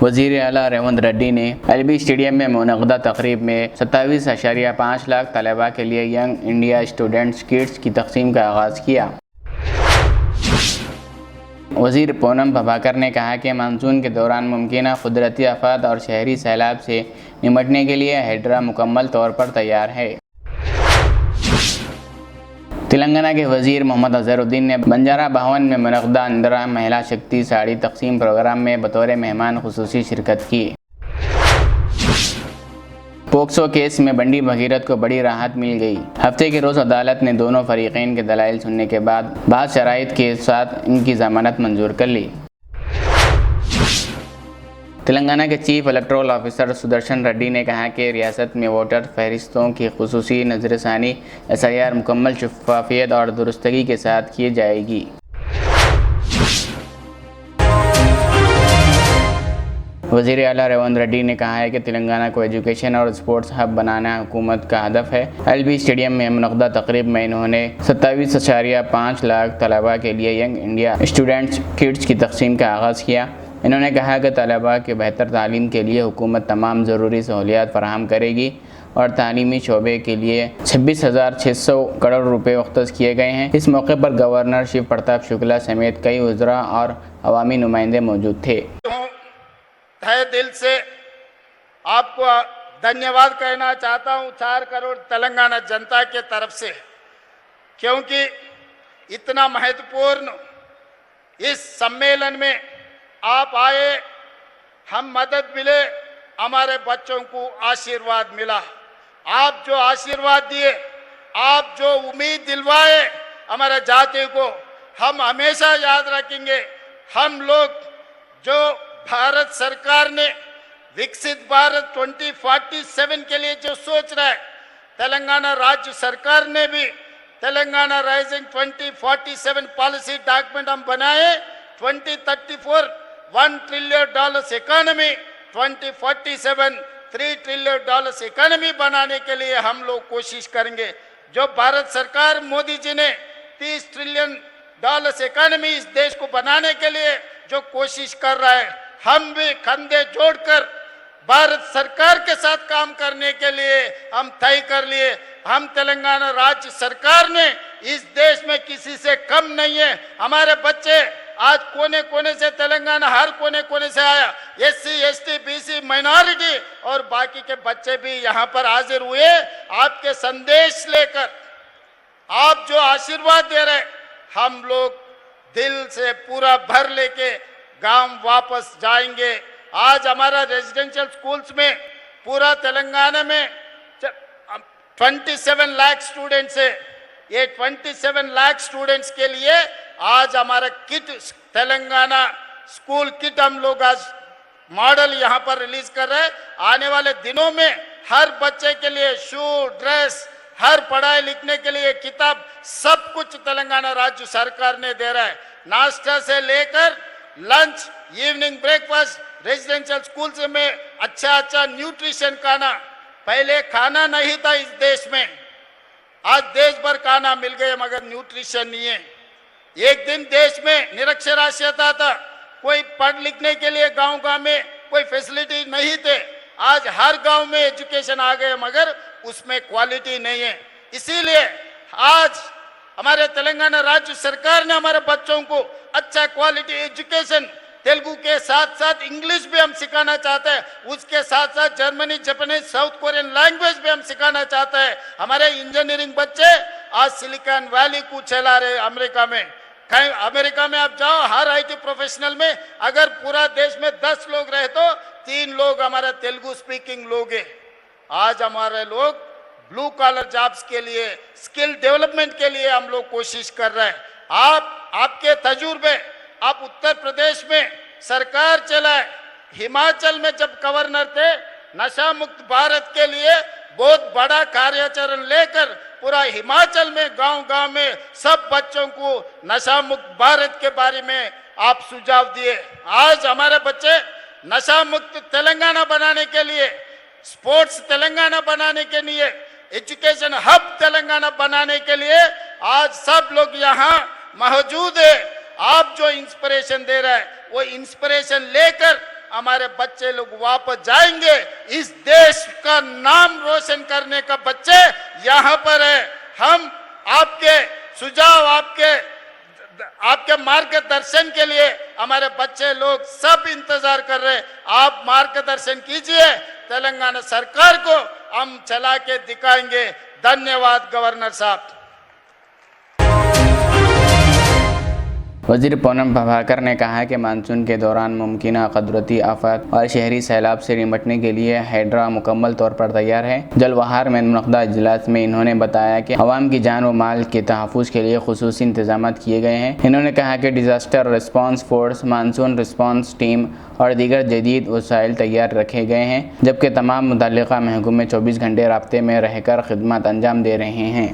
वज़ीर आला रेवंत रेड्डी ने एलबी स्टेडियम में मुनक़दा तक़रीब में 27.5 लाख तलबा के लिए यंग इंडिया स्टूडेंट्स किट्स की तक़सीम का आगाज़ किया। वज़ीर पूनम प्रभाकर ने कहा कि मानसून के दौरान मुमकिन कुदरती आफत और शहरी सैलाब से निपटने के लिए हेड्रा मुकम्मल तौर पर तैयार है। तेलंगाना के वज़ीर मोहम्मद अज़हरुद्दीन ने बंजारा भवन में मुनक़दा इंदिरा महिला शक्ति साड़ी तक़सीम प्रोग्राम में बतौर मेहमान खुसूसी शिरकत की। पोक्सो केस में बंडी भगीरथ को बड़ी राहत मिल गई। हफ्ते के रोज़ अदालत ने दोनों फरीक़ैन के दलाइल सुनने के बाद बाद शराइत के साथ इनकी ज़मानत मंजूर कर ली। तेलंगाना के chief electoral officer Sudarshan Reddy ने कहा कि रियासत में वोटर फहरिस्तों की खुसूसी नज़रसानी SIR मुकम्मल शफ़ाफ़ियत और दुरुस्तगी के साथ की जाएगी। वज़ीर आला रेवंत रेड्डी ने कहा है कि तेलंगाना को एजुकेशन और स्पोर्ट्स हब बनाना हुकूमत का हदफ है। एलबी स्टेडियम में मुनक़दा तक़रीब में इन्होंने 27.5 लाख तलबा के लिए यंग इंडिया स्टूडेंट्स किट्स की तक़सीम का आगाज़ किया। इन्होंने कहा कि तलबा के बेहतर तालीम के लिए हुकूमत तमाम ज़रूरी सहूलियात फ़राहम करेगी और तालीमी शोबे के लिए 26,600 करोड़ रुपए वक़्त किए गए हैं। इस मौके पर गवर्नर शिव प्रताप शुक्ला समेत कई वज़रा और अवामी नुमाइंदे मौजूद थे। तहे दिल से आपको धन्यवाद कहना चाहता हूँ 4 करोड़ तेलंगाना जनता के तरफ से, क्योंकि इतना महत्वपूर्ण इस सम्मेलन में आप आए, हम मदद मिले, हमारे बच्चों को आशीर्वाद मिला। आप जो आशीर्वाद दिए, आप जो उम्मीद दिलवाए हमारे जाति को, हम हमेशा याद रखेंगे। हम लोग जो भारत सरकार ने विकसित भारत 2047 के लिए जो सोच रहा है, तेलंगाना राज्य सरकार ने भी तेलंगाना राइजिंग 2047 पॉलिसी डॉक्यूमेंट हम बनाए। 2034 $1 ट्रिलियन इकोनॉमी, 2047 $3 ट्रिलियन इकोनॉमी बनाने के लिए हम लोग कोशिश करेंगे। जो भारत सरकार मोदी जी ने $30 ट्रिलियन इकोनॉमी इस देश को बनाने के लिए जो कोशिश कर रहा है, हम भी कंधे जोड़कर भारत सरकार के साथ काम करने के लिए हम तय कर लिए। हम तेलंगाना राज्य सरकार ने इस देश में किसी से कम नहीं है। हमारे बच्चे आज कोने कोने से, तेलंगाना हर कोने कोने से आया, SC ST BC माइनॉरिटी और बाकी के बच्चे भी यहाँ पर हाजिर हुए आपके संदेश लेकर। आप जो आशीर्वाद दे रहे, हम लोग दिल से पूरा भर लेके गांव वापस जाएंगे। आज हमारा रेजिडेंशियल स्कूल्स में पूरा तेलंगाना में 27 लाख स्टूडेंट्स है। ये 27 लाख स्टूडेंट्स के लिए आज हमारा किट, तेलंगाना स्कूल किट हम लोग आज मॉडल यहाँ पर रिलीज कर रहे हैं। आने वाले दिनों में हर बच्चे के लिए शू, ड्रेस, हर पढ़ाई लिखने के लिए किताब, सब कुछ तेलंगाना राज्य सरकार ने दे रहा है। नाश्ता से लेकर lunch, evening breakfast, residential school में अच्छा न्यूट्रिशन खाना। पहले खाना नहीं था इस देश में, आज देश भर खाना मिल गए मगर न्यूट्रिशन नहीं है। एक दिन देश में निरक्षरास्यता था, कोई पढ़ लिखने के लिए गांव में कोई फैसिलिटी नहीं थे। आज हर गांव में एजुकेशन आ गए मगर उसमें क्वालिटी नहीं है। इसीलिए आज हमारे तेलंगाना राज्य सरकार ने हमारे बच्चों को अच्छा क्वालिटी एजुकेशन, तेलुगु के साथ साथ इंग्लिश भी हम सिखाना चाहते हैं, उसके साथ साथ Germany, Japanese, south Korean language भी हम सिखाना चाहते हैं। हमारे इंजीनियरिंग बच्चे आज सिलिकॉन वैली को चला रहे अमेरिका में। कहीं अमेरिका में आप जाओ, हर IT प्रोफेशनल में अगर पूरा देश में 10 लोग रहे तो 3 लोग हमारे तेलुगु स्पीकिंग लोग हैं। आज हमारे लोग ब्लू कॉलर जॉब्स के लिए, स्किल डेवलपमेंट के लिए हम लोग कोशिश कर रहे हैं। आपके तजुर्बे, आप उत्तर प्रदेश में सरकार चलाए, हिमाचल में जब गवर्नर थे, नशा मुक्त भारत के लिए बहुत बड़ा कार्याचरण लेकर पूरा हिमाचल में गांव-गांव में सब बच्चों को नशा मुक्त भारत के बारे में आप सुझाव दिए। आज हमारे बच्चे नशा मुक्त तेलंगाना बनाने के लिए, स्पोर्ट्स तेलंगाना बनाने के लिए, एजुकेशन हब तेलंगाना बनाने के लिए आज सब लोग यहाँ मौजूद है। आप जो इंस्पिरेशन दे रहे हैं वो इंस्पिरेशन लेकर हमारे बच्चे लोग वापस जाएंगे। इस देश का नाम रोशन करने का बच्चे यहाँ पर है। हम आपके सुझाव, आपके मार्गदर्शन के लिए हमारे बच्चे लोग सब इंतजार कर रहे हैं। आप मार्गदर्शन कीजिए, तेलंगाना सरकार को हम चला के दिखाएंगे। धन्यवाद गवर्नर साहब। वज़ीर पूनम प्रभाकर ने कहा कि मानसून के दौरान मुमकिन कुदरती आफत और शहरी सैलाब से निपटने के लिए हाइड्रा मुकम्मल तौर पर तैयार है। जलवाहर में मुनक़दा इजलास में इन्होंने बताया कि अवाम की जान व माल के तहफ़्फ़ुज़ के लिए खुसूसी इंतजाम किए गए हैं। इन्होंने कहा कि disaster response force, monsoon response team और दीगर जदीद वसाइल तैयार रखे गए हैं, जबकि तमाम मुतल्लिक़ा महकमे 24 घंटे राब्ते में रहकर खिदमत अंजाम दे रहे हैं।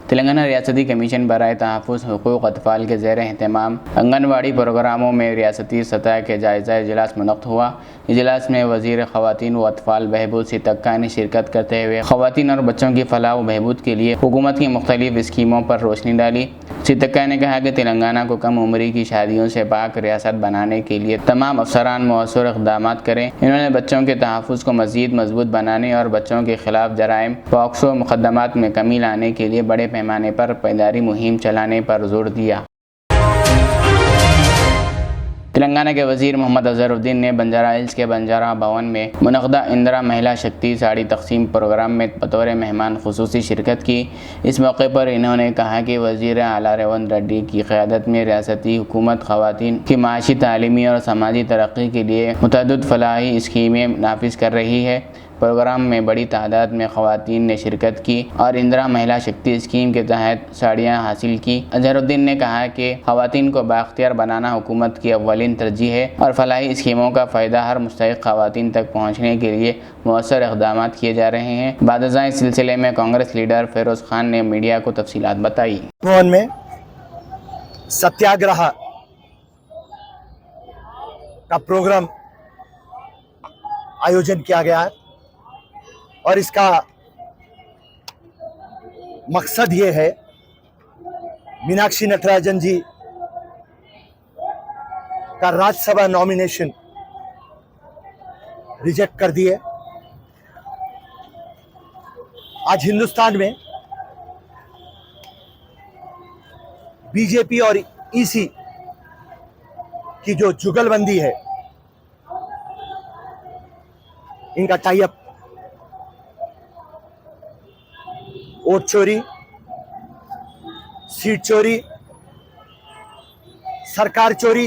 तेलंगाना रियासती कमीशन बराए तहफ़्फ़ुज़ हुकूक़ अतफ़ाल के ज़ेर एहतमाम आंगनवाड़ी प्रोग्रामों में रियासती सतह के जायज़ा इजलास मुनक़्क़द हुआ। इजलास में वज़ीर ख़वातीन व अतफ़ाल बहबूद सितक्का ने शिरकत करते हुए ख़वातीन और बच्चों की फ़लाह व बहबूद के लिए हुकूमत की मुख्तलिफ़ स्कीमों पर रोशनी डाली। सितक्का ने कहा कि तेलंगाना को कम उम्री की शादियों से पाक रियासत बनाने के लिए तमाम अफसरान मौसूर इक़दाम करें। इन्होंने बच्चों के तहफ़्फ़ुज़ को मज़ीद मजबूत बनाने और बच्चों के ख़िलाफ़ जराइम पॉक्सो मुक़दमात में कमी लाने के लिए बड़े पैमाने पर बेदारी मुहिम चलाने पर जोर दिया। तेलंगाना के वज़ीर मोहम्मद अज़हरुद्दीन ने बंजारा हिल्स के बंजारा भवन में मुनक़दा इंदिरा महिला शक्ति साड़ी तक़सीम प्रोग्राम में बतौर मेहमान ख़ुसूसी शिरकत की। इस मौके पर इन्होंने कहा कि वज़ीर आला रेवंत रेड्डी की क़यादत में रियासती हुकूमत ख़वातीन की माशी, तालीमी और समाजी तरक्की के लिए मुतअद्दिद फ़लाही स्कीमें नाफिज़ कर रही है। प्रोग्राम में बड़ी तादाद में ख़वातीन ने शिरकत की और इंदिरा महिला शक्ति स्कीम के तहत साड़ियाँ हासिल की। अज़हरुद्दीन ने कहा कि ख़वातीन को बाख्तियार बनाना हुकूमत की अव्वलीन तरजीह है और फलाही स्कीमों का फ़ायदा हर मुस्तहिक़ ख़वातीन तक पहुँचने के लिए मौसर इक़दाम किए जा रहे हैं। बादशाह इस सिलसिले में कांग्रेस लीडर फ़िरोज़ खान ने मीडिया को तफसीलात बताई। भवन में सत्याग्रह का प्रोग्राम आयोजन किया गया है और इसका मकसद ये है, मीनाक्षी नटराजन जी का राज्यसभा नॉमिनेशन रिजेक्ट कर दिए। आज हिंदुस्तान में बीजेपी और ईसी की जो जुगलबंदी है, इनका टाई अप, वोट चोरी, सीट चोरी, सरकार चोरी,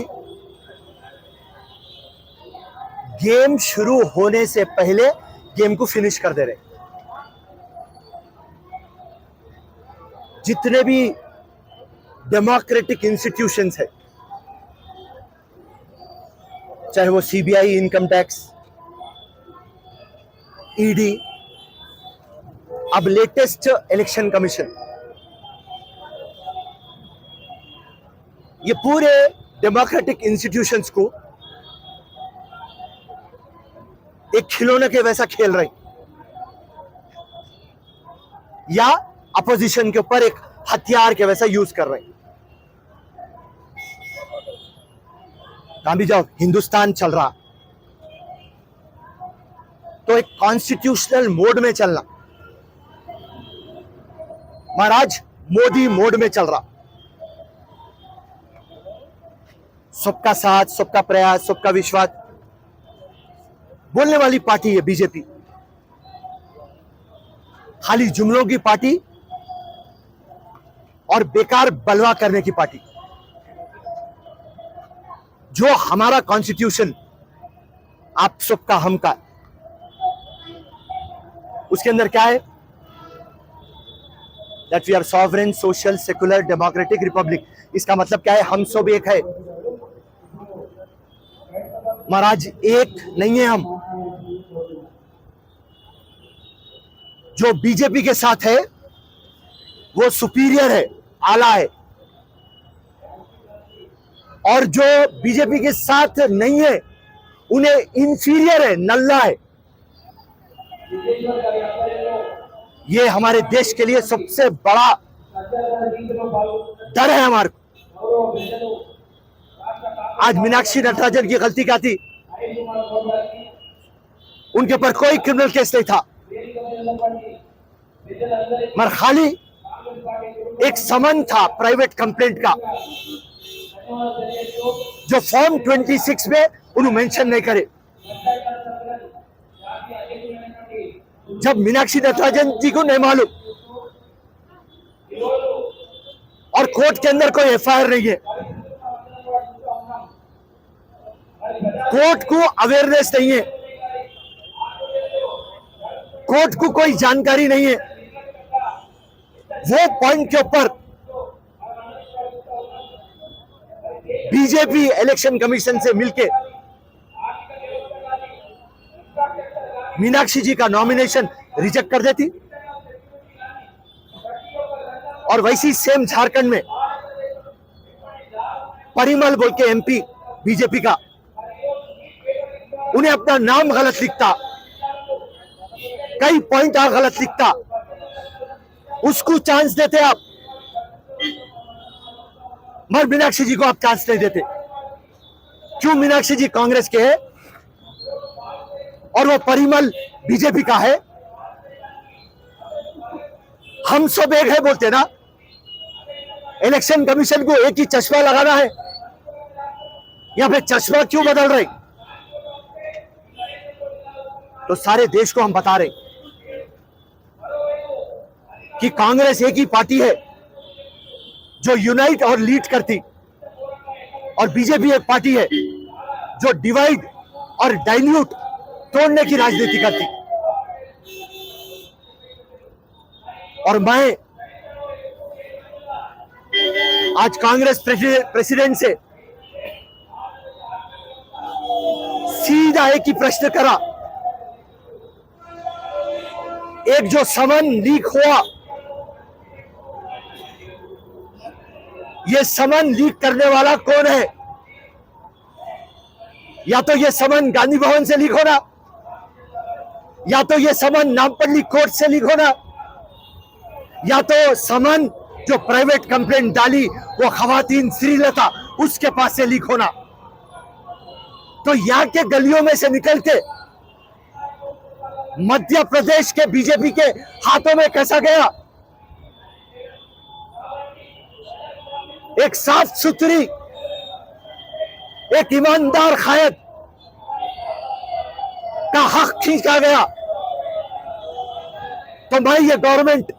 गेम शुरू होने से पहले गेम को फिनिश कर दे रहे। जितने भी डेमोक्रेटिक इंस्टीट्यूशंस है, चाहे वो सीबीआई, इनकम टैक्स, ईडी, अब लेटेस्ट इलेक्शन कमीशन, ये पूरे डेमोक्रेटिक इंस्टीट्यूशंस को एक खिलौने के वैसा खेल रहे या अपोजिशन के ऊपर एक हथियार के वैसा यूज कर रहे। कहां भी जाओ हिंदुस्तान चल रहा तो एक कॉन्स्टिट्यूशनल मोड में चलना, महाराज मोदी मोड में चल रहा। सबका साथ, सबका प्रयास, सबका विश्वास बोलने वाली पार्टी है बीजेपी, खाली जुमलों की पार्टी और बेकार बलवा करने की पार्टी। जो हमारा कॉन्स्टिट्यूशन आप सबका हमका, उसके अंदर क्या है? That we are sovereign, social, secular, democratic republic. इसका मतलब क्या है? हम सब एक है महाराज, एक नहीं है हम। जो बीजेपी के साथ है वो सुपीरियर है, आला है, और जो बीजेपी के साथ नहीं है उन्हें इंफीरियर है, नल्ला है। ये हमारे देश के लिए सबसे बड़ा डर है हमारे को। आज मीनाक्षी नटराजन की गलती क्या थी? उनके ऊपर कोई क्रिमिनल केस नहीं था, मगर खाली एक समन था प्राइवेट कंप्लेंट का, जो फॉर्म 26 में उन्होंने मेंशन नहीं करे। जब मीनाक्षी नटराजन जी को नहीं मालूम और कोर्ट के अंदर कोई एफआईआर नहीं है, कोर्ट को अवेयरनेस नहीं है, कोर्ट को कोई जानकारी नहीं है, वो पॉइंट के ऊपर बीजेपी इलेक्शन कमीशन से मिलके मीनाक्षी जी का नॉमिनेशन रिजेक्ट कर देती। और वैसी सेम झारखंड में परिमल बोल के एमपी बीजेपी का, उन्हें अपना नाम गलत लिखता, कई पॉइंट गलत लिखता, उसको चांस देते आप, मगर मीनाक्षी जी को आप चांस नहीं देते। क्यों? मीनाक्षी जी कांग्रेस के है और वो परिमल बीजेपी का है। हम सब एक है बोलते ना, इलेक्शन कमीशन को एक ही चश्मा लगाना है, या फिर चश्मा क्यों बदल रहे? तो सारे देश को हम बता रहे कि कांग्रेस एक ही पार्टी है जो यूनाइट और लीड करती, और बीजेपी एक पार्टी है जो डिवाइड और डाइल्यूट तोड़ने की राजनीति करती। और मैं आज कांग्रेस प्रेसिडेंट से सीधा एक ही प्रश्न करा, एक जो समन लीक हुआ, ये समन लीक करने वाला कौन है? या तो ये समन गांधी भवन से लीक होना, या तो ये समन नामपल्ली कोर्ट से लीक होना, या तो समन जो प्राइवेट कंप्लेंट डाली वो खवातीन श्रीलता उसके पास से लीक होना। तो यहां के गलियों में से निकल के मध्य प्रदेश के बीजेपी के हाथों में कैसा गया? एक साफ सुथरी, एक ईमानदार खायद का हक खींचा गया। तो मैं ये गवर्नमेंट,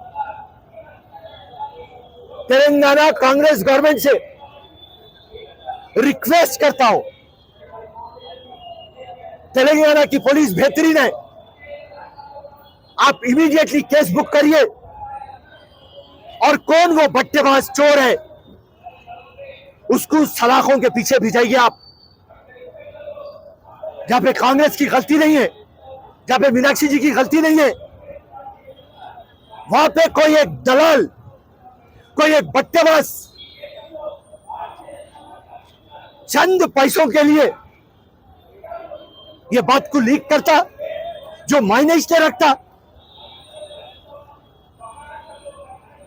तेलंगाना कांग्रेस गवर्नमेंट से रिक्वेस्ट करता हूं, तेलंगाना की पुलिस बेहतरीन है, आप इमीडिएटली केस बुक करिए, और कौन वो बट्टेबाज चोर है उसको सलाखों के पीछे भिजाइए आप। जहां पे कांग्रेस की गलती नहीं है, जहां पे मीनाक्षी जी की गलती नहीं है, वहां पे कोई एक दलाल, कोई एक बट्टेबाज चंद पैसों के लिए ये बात को लीक करता, जो मायने इसने रखता।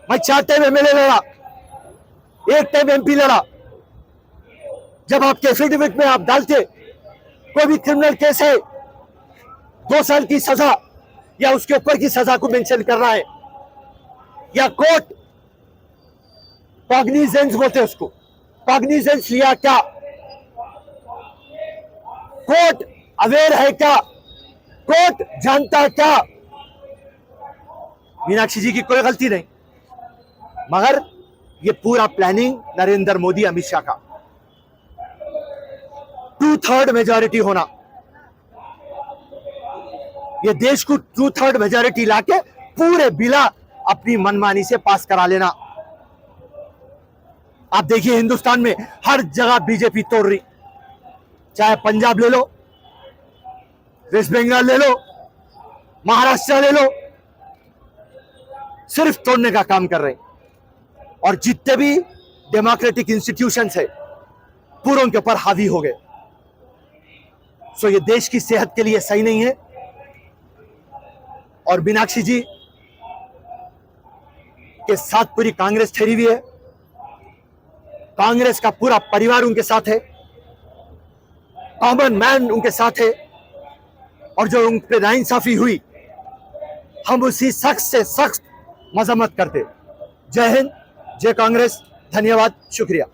मैं 4 टाइम एमएलए लड़ा, 1 टाइम एमपी लड़ा। जब आपके एफिडेविट में आप डालते कोई भी क्रिमिनल केस है, 2 साल की सजा या उसके ऊपर की सजा को मेंशन करना है, या कोर्ट कॉग्निजेंस बोलते हैं उसको, कॉग्निजेंस लिया क्या, कोर्ट अवेयर है क्या, कोर्ट जानता क्या? मीनाक्षी जी की कोई गलती नहीं, मगर ये पूरा प्लानिंग नरेंद्र मोदी अमित शाह का। 2/3 मेजॉरिटी होना, ये देश को 2/3 मेजॉरिटी लाके पूरे बिला अपनी मनमानी से पास करा लेना। आप देखिए हिंदुस्तान में हर जगह बीजेपी तोड़ रही, चाहे पंजाब ले लो, वेस्ट बंगाल ले लो, महाराष्ट्र ले लो, सिर्फ तोड़ने का काम कर रहे। और जितने भी डेमोक्रेटिक इंस्टीट्यूशंस है पूरे उनके ऊपर हावी हो गए। सो ये देश की सेहत के लिए सही नहीं है। और मीनाक्षी जी के साथ पूरी कांग्रेस ठहरी हुई है, कांग्रेस का पूरा परिवार उनके साथ है। कॉमन मैन उनके साथ है और जो उन पे नाइंसाफी हुई हम उसी सख्त से सख्त मजम्मत करते। जय हिंद, जय कांग्रेस, धन्यवाद, शुक्रिया।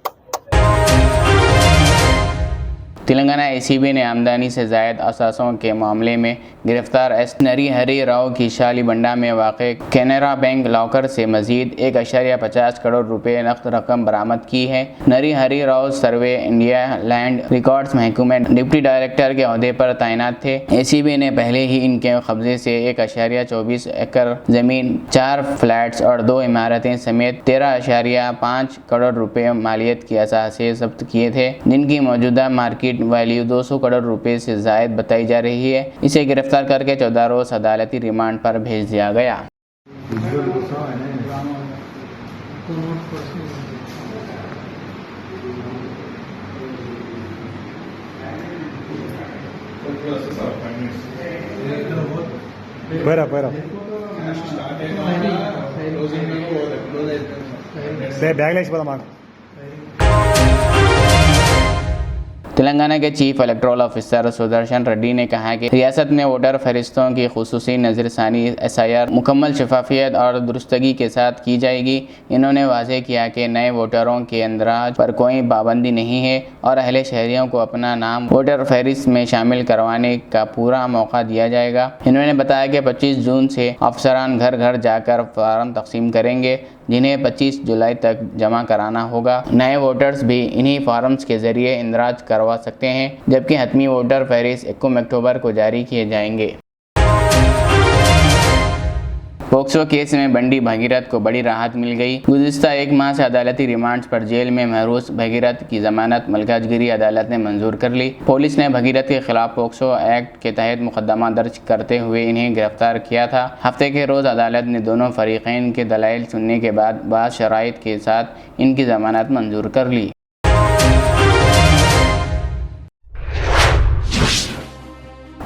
तेलंगाना एसीबी ने आमदनी से जायद असासों के मामले में गिरफ्तार एस नरहरि राव की शालीबंडा में वाक़ कैनरा बैंक लॉकर से मजीद 1.50 करोड़ रुपए नकद रकम बरामद की है। Narhari Rao survey India land records महकमे डिप्टी डायरेक्टर के अहदे पर तैनात थे। एसीबी ने पहले ही इनके कब्जे से 1.24 एकड़ ज़मीन, 4 फ्लैट्स और 2 इमारतें समेत 13.5 करोड़ रुपए मालियत की असासे जब्त किए थे, जिनकी मौजूदा मार्केट वैल्यू 200 करोड़ रुपए से जायद बताई जा रही है। इसे गिरफ्तार करके 14 रोज अदालती रिमांड पर भेज दिया गया। तेलंगाना के chief electoral officer Sudarshan Reddy ने कहा कि रियासत में वोटर फहरिस्तों की खुसूसी नजरसानी SIR मुकम्मल शफाफियत और दुरुस्तगी के साथ की जाएगी। इन्होंने वाज़ेह किया कि नए वोटरों के अंदराज पर कोई पाबंदी नहीं है और अहले शहरियों को अपना नाम वोटर फहरिस्त में शामिल करवाने का पूरा मौका दिया जाएगा। इन्होंने बताया कि 25 जून से अफसरान घर घर जाकर फार्म तकसीम करेंगे, जिन्हें 25 जुलाई तक जमा कराना होगा। नए वोटर्स भी इन्हीं फार्म्स के जरिए इंदराज करवा सकते हैं, जबकि हतमी वोटर फहरिस्त 1 अक्टूबर को जारी किए जाएंगे। पोक्सो केस में बंडी भगीरथ को बड़ी राहत मिल गई। गुज़िश्ता 1 माह से अदालती रिमांड पर जेल में महरूस भगीरथ की जमानत मलकाजगिरी अदालत ने मंजूर कर ली। पुलिस ने भगीरथ के खिलाफ पोक्सो एक्ट के तहत मुकदमा दर्ज करते हुए इन्हें गिरफ्तार किया था। हफ्ते के रोज़ अदालत ने दोनों फरीकैन के दलाइल सुनने के बाद बाज़ शराइत के साथ इनकी जमानत मंजूर कर ली।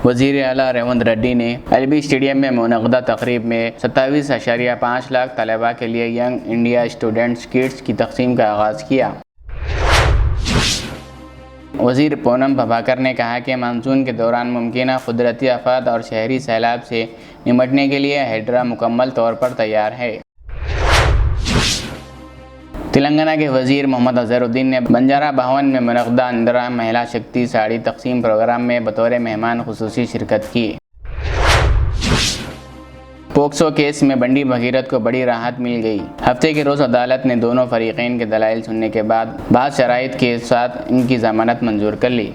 वज़ीर आला रेवंत रेड्डी ने LB स्टेडियम में मुनक़दा तकरीब में 27.5 लाख तलबा के लिए यंग इंडिया स्टूडेंट्स किट्स की तक़सीम का आगाज़ किया। वज़ीर पूनम प्रभाकर ने कहा कि मानसून के दौरान मुमकिन कुदरती आफत और शहरी सैलाब से निपटने के लिए हेड्रा मुकम्मल तौर पर तैयार है। तेलंगाना के वज़ीर मोहम्मद अज़हरुद्दीन ने बंजारा भवन में मुनक़दा इंदिरा महिला शक्ति साड़ी तक़सीम प्रोग्राम में बतौर मेहमान खुसूसी शिरकत की। पोक्सो केस में बंडी भगीरथ को बड़ी राहत मिल गई। हफ्ते के रोज़ अदालत ने दोनों फरीकैन के दलाइल सुनने के बाद बाज़ शराइत के साथ इनकी ज़मानत मंजूर कर ली।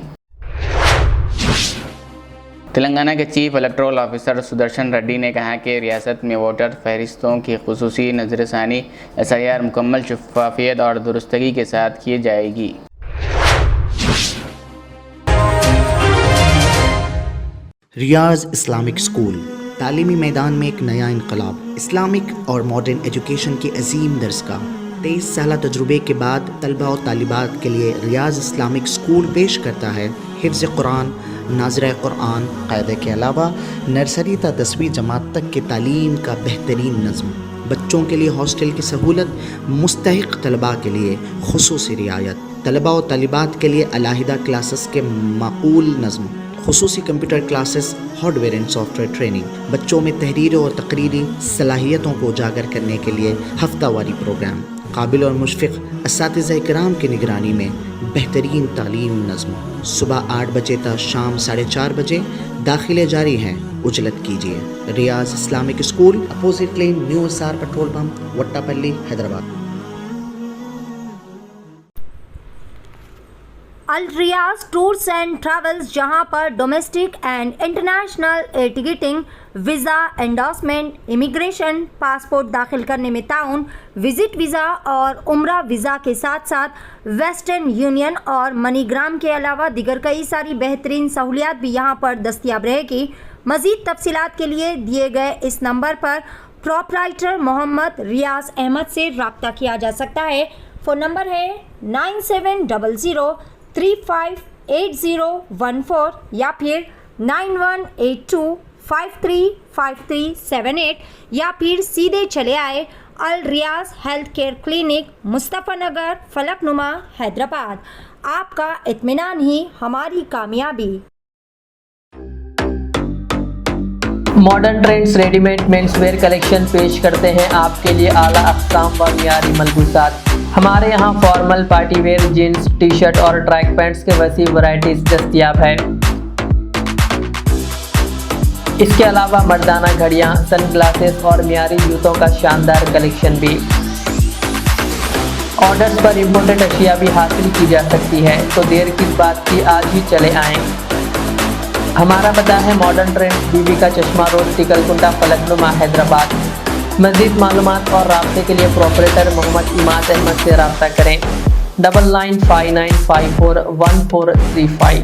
तेलंगाना के chief electoral officer Sudarshan Reddy ने कहा कि रियासत में वोटर फहरिस्तों की खुसूसी नजरसानी SIR मुकम्मल शफाफियत और दुरुस्तगी के साथ की जाएगी। रियाज इस्लामिक स्कूल तालीमी मैदान में एक नया इनकलाब। इस्लामिक और मॉडर्न एजुकेशन की अजीम दरसगाह 23 साल तजुर्बे के बाद तलबा और तालिबात के लिए रियाज इस्लामिक स्कूल पेश करता है हिफ्ज़ कुरान, नाज़िरा कुरान क़ायदे के अलावा नर्सरी ता 10वीं जमात तक की तालीम का बेहतरीन नज़्म। बच्चों के लिए हॉस्टल की सहूलत, मुस्तहिक़ तलबा के लिए खुसूसी रियायत, तलबा और तालिबात के लिए अलहदा क्लासेस के माकूल नज़्म, खुसूसी computer classes, hardware and software training, बच्चों में तहरीर और तकरीरी सलाहियतों को उजागर करने के लिए हफ्तावारी प्रोग्राम, काबिल और मुशफ़िक़ असातिज़ा इकराम की निगरानी में बेहतरीन तालीम नज़्म। सुबह 8 बजे तक शाम 4:30 बजे दाखिले जारी हैं, उजलत कीजिए। Riyaz Islamic school, opposite lane, new SR petrol pump, Vattapalli, Hyderabad. Al Riyaz tours and travels, जहां पर domestic and international air ticketing, visa, endorsement, immigration, passport दाखिल करने में ताउन, विजिट वीज़ा और उम्रा वीज़ा के साथ साथ वेस्टर्न यूनियन और मनीग्राम के अलावा दीगर कई सारी बेहतरीन सहूलियात भी यहां पर दस्तयाब रहेगी। मज़ीद तफसीलात के लिए दिए गए इस नंबर पर प्रोपराइटर मोहम्मद रियाज अहमद से रब्ता किया जा सकता है। फ़ोन नंबर है 9700358014 या फिर 9182535378 या फिर सीधे चले आए Al Riyaz health care clinic, Mustafanagar, Falaknuma, Hyderabad. आपका इत्मीनान ही हमारी कामयाबी। Modern trends readymade menswear collection पेश करते हैं आपके लिए आला अक़साम व मियारी मलबूसात। हमारे यहाँ formal, party wear, jeans, T shirt और ट्रैक पैंट्स के वसी वैरायटीज दस्तयाब है। इसके अलावा मर्दाना घड़ियाँ, सन ग्लासेस और मियारी जूतों का शानदार कलेक्शन भी। ऑर्डर्स पर इम्पोर्टेड अशिया भी हासिल की जा सकती है, तो देर किस बात की, आज ही चले आएँ। हमारा पता है मॉडर्न ट्रेंड्स, बीबी का चश्मा रोड, टिकलकुंटा, फलकनुमा, हैदराबाद। मज़ीद मालूमात और राब्ते के लिए प्रोपरेटर मोहम्मद इमाद अहमद से रब्ता करें। 9959541435।